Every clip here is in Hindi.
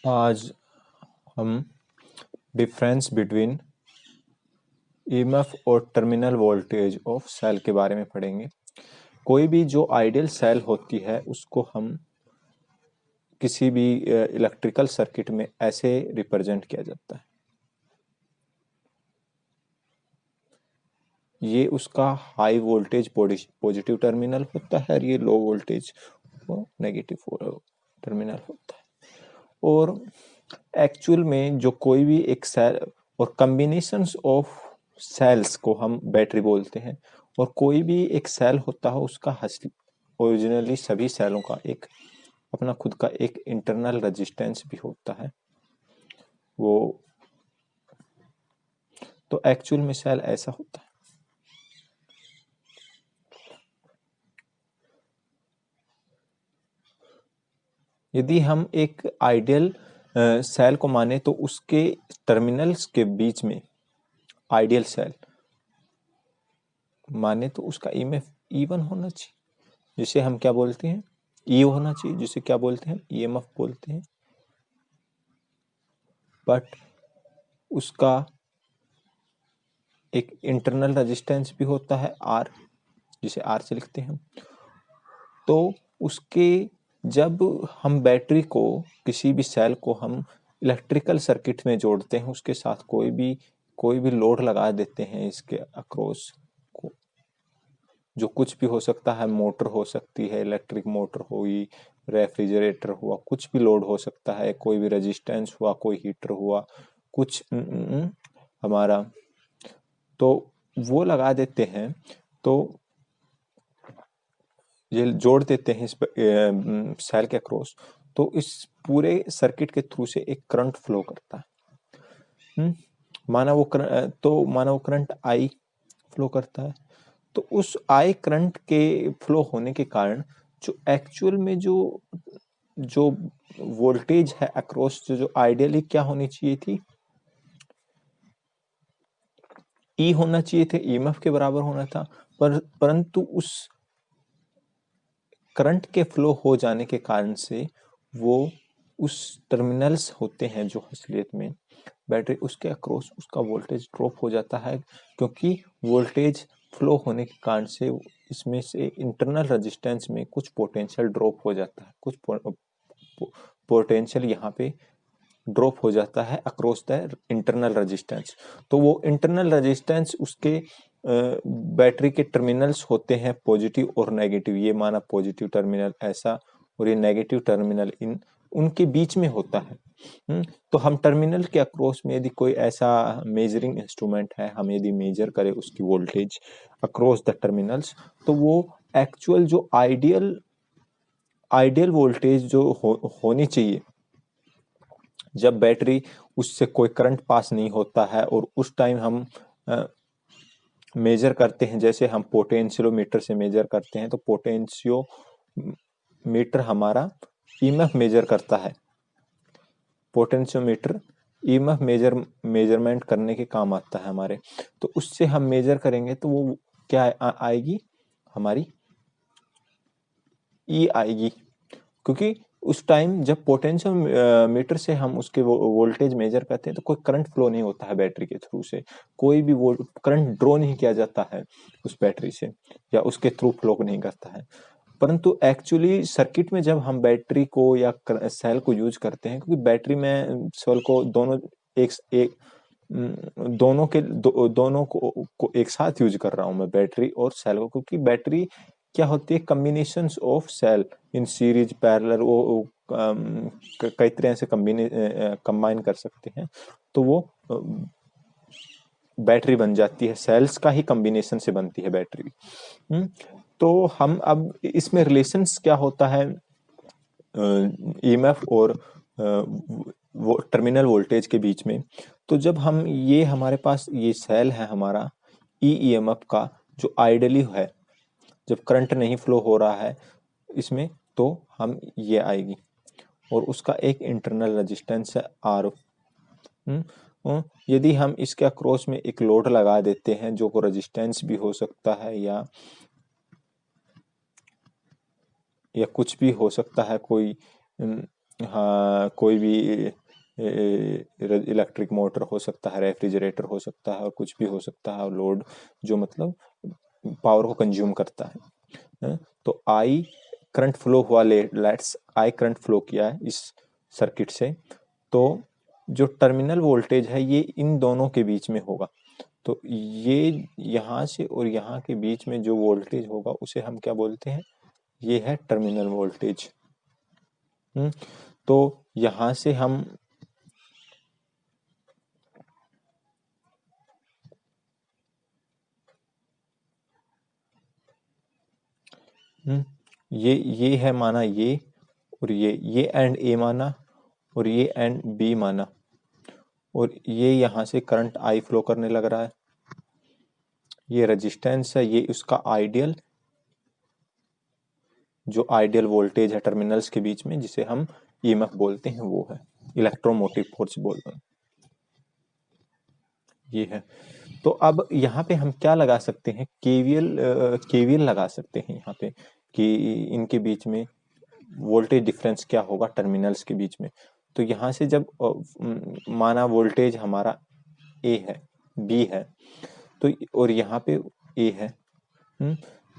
आज हम डिफरेंस बिटवीन ईएमएफ और टर्मिनल वोल्टेज ऑफ सेल के बारे में पढ़ेंगे। कोई भी जो आइडियल सेल होती है उसको हम किसी भी इलेक्ट्रिकल सर्किट में ऐसे रिप्रेजेंट किया जाता है। ये उसका हाई वोल्टेज पॉजिटिव टर्मिनल होता है और ये लो वोल्टेज वो नेगेटिव टर्मिनल होता है। और एक्चुअल में जो कोई भी एक सेल और कॉम्बिनेशंस ऑफ सेल्स को हम बैटरी बोलते हैं। और कोई भी एक सेल होता है उसका ओरिजिनली सभी सेलों का एक अपना खुद का एक इंटरनल रेजिस्टेंस भी होता है। वो तो एक्चुअल में सेल ऐसा होता है। यदि हम एक आइडियल सेल को माने तो उसके टर्मिनल्स के बीच में आइडियल सेल माने तो उसका ईएमएफ इवन होना चाहिए, जिसे हम क्या बोलते हैं ई होना चाहिए, जिसे क्या बोलते हैं ईएमएफ बोलते हैं। बट उसका एक इंटरनल रेजिस्टेंस भी होता है आर, जिसे आर से लिखते हैं। तो उसके जब हम बैटरी को किसी भी सेल को हम इलेक्ट्रिकल सर्किट में जोड़ते हैं, उसके साथ कोई भी लोड लगा देते हैं इसके अक्रॉस को, जो कुछ भी हो सकता है, मोटर हो सकती है, इलेक्ट्रिक मोटर हुई, रेफ्रिजरेटर हुआ, कुछ भी लोड हो सकता है, कोई भी रेजिस्टेंस हुआ, कोई हीटर हुआ, कुछ हमारा तो वो लगा देते हैं। तो ये जोड़ देते हैं इस सेल के क्रॉस, तो इस पूरे सर्किट के थ्रू से एक करंट फ्लो करता है। माना वो करंट आई फ्लो करता है। तो उस आई करंट के फ्लो होने के कारण जो एक्चुअल में जो वोल्टेज है अक्रॉस, जो आइडियली क्या होनी चाहिए थी, ई होना चाहिए थे, ईएमएफ के बराबर होना था। परंतु उस करंट के फ्लो हो जाने के कारण से वो उस टर्मिनल्स होते हैं जो असलियत में बैटरी, उसके अक्रॉस उसका वोल्टेज ड्रॉप हो जाता है, क्योंकि वोल्टेज फ्लो होने के कारण से इसमें से इंटरनल रेजिस्टेंस में कुछ पोटेंशियल ड्रॉप हो जाता है, कुछ पोटेंशियल यहाँ पे ड्रॉप हो जाता है अक्रॉस द इंटरनल रेजिस्टेंस। तो वो इंटरनल रेजिस्टेंस उसके बैटरी के टर्मिनल्स होते हैं पॉजिटिव और नेगेटिव। ये माना पॉजिटिव टर्मिनल ऐसा और ये नेगेटिव टर्मिनल उनके बीच में होता है। तो हम टर्मिनल के अक्रॉस में यदि कोई ऐसा मेजरिंग इंस्ट्रूमेंट है, हम यदि मेजर करें उसकी वोल्टेज अक्रॉस द टर्मिनल्स, तो वो एक्चुअल जो आइडियल वोल्टेज जो होनी चाहिए जब बैटरी उससे कोई करंट पास नहीं होता है, और उस टाइम हम मेजर करते हैं, जैसे हम पोटेंशियोमीटर से मेजर करते हैं, तो पोटेंशियोमीटर हमारा ईएमएफ मेजर करता है। पोटेंशियोमीटर ईएमएफ मेजरमेंट करने के काम आता है हमारे। तो उससे हम मेजर करेंगे तो वो क्या आएगी, हमारी ई आएगी, क्योंकि उस टाइम जब पोटेंशियल मीटर से हम उसके वोल्टेज मेजर करते हैं तो कोई करंट फ्लो नहीं होता है बैटरी के थ्रू से, कोई भी करंट ड्रॉ नहीं किया जाता है उस बैटरी से, या उसके थ्रू फ्लो नहीं करता है। परंतु एक्चुअली सर्किट में जब हम बैटरी को या सेल को यूज करते हैं, क्योंकि बैटरी में सेल को दोनों एक दोनों को एक साथ यूज कर रहा हूं मैं, बैटरी और सेल को, क्योंकि बैटरी क्या होती है combination of cell in series parallel, वो कई तरह से कंबाइन कर सकते हैं, तो वो बैटरी बन जाती है, सेल्स का ही कॉम्बिनेशन से बनती है बैटरी। तो हम अब इसमें रिलेशंस क्या होता है ईएमएफ और वो टर्मिनल वोल्टेज के बीच में। तो जब हम ये हमारे पास ये सेल है हमारा ईएमएफ का जो आइडियली है, जब करंट नहीं फ्लो हो रहा है इसमें, तो हम ये आएगी, और उसका एक इंटरनल रेजिस्टेंस है आर। यदि हम इसके अक्रॉस में एक लोड लगा देते हैं जो को रेजिस्टेंस भी हो सकता है या कुछ भी हो सकता है, कोई हाँ, कोई भी इलेक्ट्रिक मोटर हो सकता है, रेफ्रिजरेटर हो सकता है और कुछ भी हो सकता है लोड जो मतलब पावर को कंज्यूम करता है। तो आई करंट फ्लो हुआ, लेट्स आई करंट फ्लो किया है इस सर्किट से, तो जो टर्मिनल वोल्टेज है ये इन दोनों के बीच में होगा। तो ये यहाँ से और यहाँ के बीच में जो वोल्टेज होगा उसे हम क्या बोलते हैं, ये है टर्मिनल वोल्टेज। तो यहाँ से हम ये है माना ये, और ये एंड ए माना और ये एंड बी माना, और ये यहाँ से करंट आई फ्लो करने लग रहा है। ये रेजिस्टेंस है, ये उसका आइडियल, जो आइडियल वोल्टेज है टर्मिनल्स के बीच में जिसे हम ईएमएफ बोलते हैं, वो है इलेक्ट्रोमोटिव फोर्स बोलते हैं, ये है। तो अब यहाँ पे हम क्या लगा सकते हैं, केवीएल लगा सकते हैं यहाँ पे कि इनके बीच में वोल्टेज डिफरेंस क्या होगा टर्मिनल्स के बीच में। तो यहाँ से जब माना वोल्टेज हमारा ए है, बी है, तो और यहाँ पे ए है,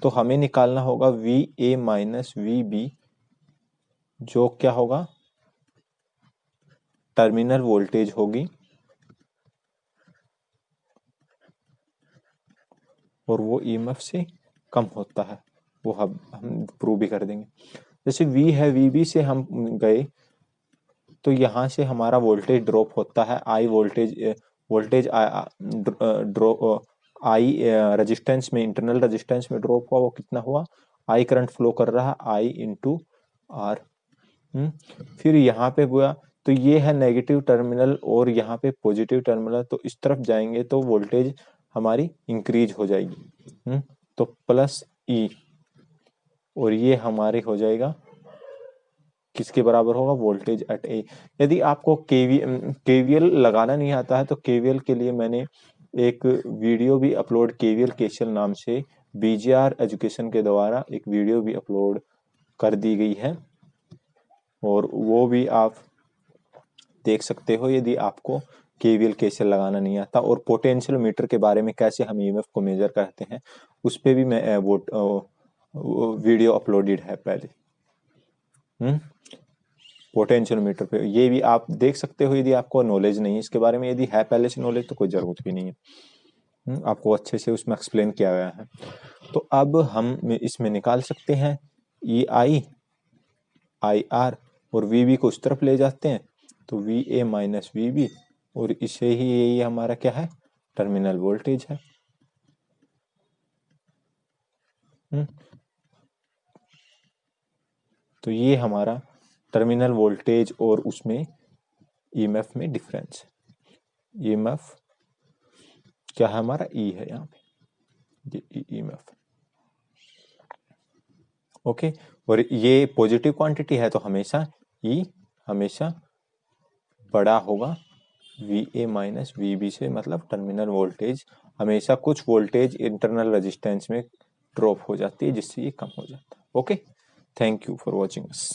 तो हमें निकालना होगा V A minus V B, जो क्या होगा टर्मिनल वोल्टेज होगी, और वो ईएमएफ से कम होता है, वो हम प्रूव भी कर देंगे। जैसे V है, VB से हम गए तो यहाँ से हमारा वोल्टेज ड्रॉप होता है, आई वोल्टेज ड्रॉप आई रेजिस्टेंस में, इंटरनल रेजिस्टेंस में ड्रॉप हुआ, वो कितना हुआ, आई करंट फ्लो कर रहा है आई इंटू आर। फिर यहाँ पे हुआ, तो ये है नेगेटिव टर्मिनल और यहाँ पे पॉजिटिव टर्मिनल, तो इस तरफ जाएंगे तो वोल्टेज हमारी इंक्रीज हो जाएगी, तो प्लस ई, और ये हमारे हो जाएगा किसके बराबर होगा, वोल्टेज एट ए। यदि आपको केवीएल लगाना नहीं आता है तो केवीएल के लिए मैंने एक वीडियो भी अपलोड, केवीएल केसीएल नाम से बीजीआर एजुकेशन के द्वारा एक वीडियो भी अपलोड कर दी गई है, और वो भी आप देख सकते हो यदि आपको केवीएल केसीएल लगाना नहीं आता। और पोटेंशियल मीटर के बारे में कैसे हम ईएमएफ को मेजर करते हैं उस पर भी मैं वो वीडियो अपलोडेड है पहले, पोटेंशियल मीटर पे, ये भी आप देख सकते हो यदि आपको नॉलेज नहीं है इसके बारे में। यदि है पहले से नॉलेज तो कोई जरूरत भी नहीं है, आपको अच्छे से उसमें एक्सप्लेन किया गया है। तो अब हम इसमें निकाल सकते हैं ई आई आर, और वी बी को उस तरफ ले जाते हैं तो V A minus V B, और इसे ही यही हमारा क्या है, टर्मिनल वोल्टेज है। तो ये हमारा टर्मिनल वोल्टेज और उसमें ईएमएफ में डिफरेंस, ईएमएफ क्या है हमारा, ई है यहाँ पे, ये ईएमएफ, ओके। और ये पॉजिटिव क्वांटिटी है तो हमेशा ई हमेशा बड़ा होगा V A minus V B से, मतलब टर्मिनल वोल्टेज हमेशा कुछ वोल्टेज इंटरनल रेजिस्टेंस में ड्रॉप हो जाती है जिससे ये कम हो जाता है। Okay, thank you for watching us.